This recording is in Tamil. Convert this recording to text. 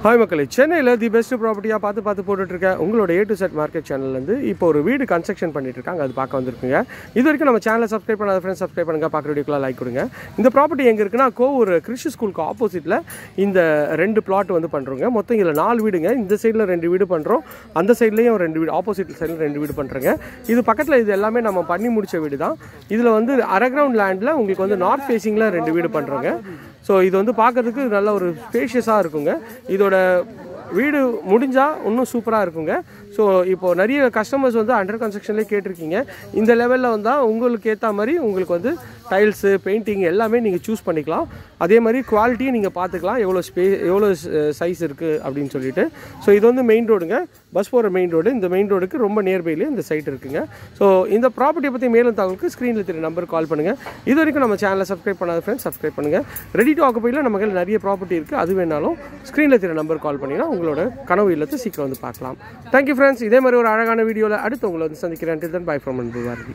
ஹாய் மக்களே, சென்னையில் தி பெஸ்ட் ப்ராப்பர்ட்டியாக பார்த்து போட்டுட்ருக்கேன் உங்களோட A to Z மார்க்கெட் சேனல்லேருந்து இப்போ ஒரு வீடு கன்ஸ்ட்ரக்ஷன் பண்ணிட்டு இருக்காங்க. அது பார்க்க வந்திருக்குங்க. இது வரைக்கும் நம்ம சேனலை சப்ஸ்கிரைப் பண்ணாத ஃப்ரெண்ட்ஸ் சப்ஸ்கிரைப் பண்ணுங்கள், பார்க்குற வீடியோக்கெலாம் லைக் கொடுங்க. இந்த ப்ராப்பர்ட்டி எங்கே இருக்குன்னா கோவூர் கிறிஸ்டி ஸ்கூலுக்கு ஆப்போசிட்டில் இந்த 2 பிளாட் வந்து பண்ணுறோங்க. மொத்தம் இதில் 4 வீடுங்க. இந்த சைடில் 2 வீடு பண்ணுறோம், அந்த சைட்லேயும் 2 வீடு, ஆப்போசிட் சைடில் 2 வீடு பண்ணுறோங்க. இது பக்கத்தில் இது எல்லாமே நம்ம பண்ணி முடித்த வீடு தான். இதில் வந்து அரை கிரவுண்ட் லேண்டில் உங்களுக்கு வந்து நார்த் ஃபேஸிங்கில் 2 வீடு பண்ணுறோங்க. ஸோ இது வந்து பார்க்குறதுக்கு நல்ல ஒரு ஸ்பேஷியஸாக இருக்குங்க. இதோட வீடு முடிஞ்சால் இன்னும் சூப்பராக இருக்குங்க. ஸோ இப்போது நிறைய கஸ்டமர்ஸ் வந்து அண்டர் கன்ஸ்ட்ரக்ஷன்லேயே கேட்டிருக்கீங்க. இந்த லெவலில் வந்தால் உங்களுக்கு ஏற்ற மாதிரி உங்களுக்கு வந்து டைல்ஸு பெயிண்டிங் எல்லாமே நீங்கள் சூஸ் பண்ணிக்கலாம். அதே மாதிரி குவாலிட்டியும் நீங்கள் பார்த்துக்கலாம், எவ்வளோ சைஸ் இருக்குது அப்படின்னு சொல்லிட்டு. ஸோ இது வந்து மெயின் ரோடுங்க, பஸ் போகிற மெயின் ரோடு. இந்த மெயின் ரோடுக்கு ரொம்ப நியர்பைலேயே இந்த சைட் இருக்குங்க. ஸோ இந்த ப்ராப்பர்ட்டியை பற்றி மேலும் தகவலுக்கு ஸ்க்ரீனில் தெரிய நம்பருக்கு கால் பண்ணுங்கள். இது வரைக்கும் நம்ம சேனலை சப்ஸ்கிரைப் பண்ணாத ஃப்ரெண்ட்ஸ் சப்ஸ்கிரைப் பண்ணுங்கள். ரெடி டு ஆக்குபையில் நம்ம கையில் நிறைய ப்ராப்பர்ட்டி இருக்குது. அது வேணாலும் ஸ்க்ரீனில் தெரிய நம்பருக்கு கால் பண்ணிங்கன்னா உங்களோட கனவு இல்லத்தை சீக்கிரம் வந்து பார்க்கலாம். Thank you friends. இதே மாதிரி ஒரு அழகான வீடியோவில் அடுத்து உங்களை வந்து சந்திக்கிறேன். Until then, bye from Anbu Vardi.